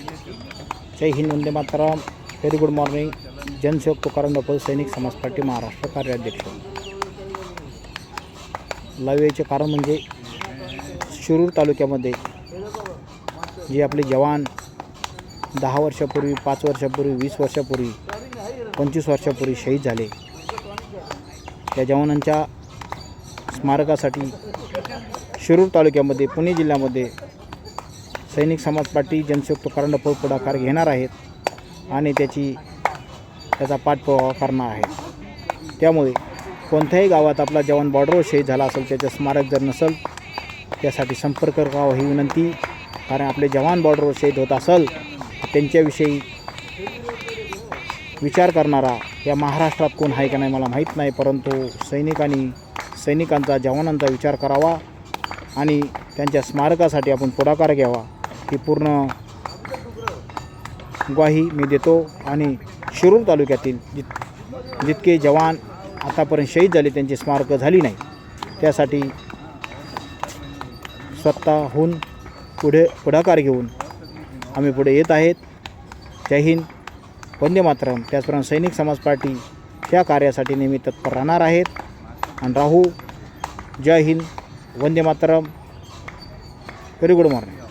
जय हिंद, वंदे मातरम, व्हेरी गुड मॉर्निंग. जनसेवक तुकाराम ढोपळे, सैनिक समाज पार्टी महाराष्ट्र कार्याध्यक्ष. लाईव्ह याचे कारण म्हणजे शिरूर तालुक्यामध्ये जे आपले जवान 10 वर्षापूर्वी, 5 वर्षापूर्वी, 20 वर्षापूर्वी, 25 वर्षापूर्वी शहीद झाले, त्या जवानांच्या स्मारकासाठी शिरूर तालुक्यामध्ये, पुणे जिल्ह्यामध्ये सैनिक समाज पार्टी जनसेवक तुकाराम ढोपळे पुढाकार घेणार आहेत आणि त्याचा पाठपुरावा करणार आहे. त्यामुळे कोणत्याही गावात आपला जवान बॉर्डरवर शहीद झाला असेल, त्याचं स्मारक जर नसेल, त्यासाठी संपर्क करावा ही विनंती. कारण आपले जवान बॉर्डरवर शहीद होत असेल, त्यांच्याविषयी विचार करणारा या महाराष्ट्रात कोण आहे का नाही मला माहीत नाही, परंतु सैनिकांचा, जवानांचा विचार करावा आणि त्यांच्या स्मारकासाठी आपण पुढाकार घ्यावा ही पूर्ण ग्वाही मी देतो. आणि शिरूर तालुक्यातील जितके जवान आतापर्यंत शहीद झाले, त्यांची स्मारकं झाली नाही, त्यासाठी स्वतःहून पुढाकार घेऊन आम्ही पुढे येत आहेत. जय हिंद, वंदे मातरम. त्याचप्रमाणे सैनिक समाज पार्टी त्या कार्यासाठी नेहमी तत्पर राहणार आहेत आणि राहू. जय हिंद, वंदे मातरम, व्हेरी गुड मॉर्निंग.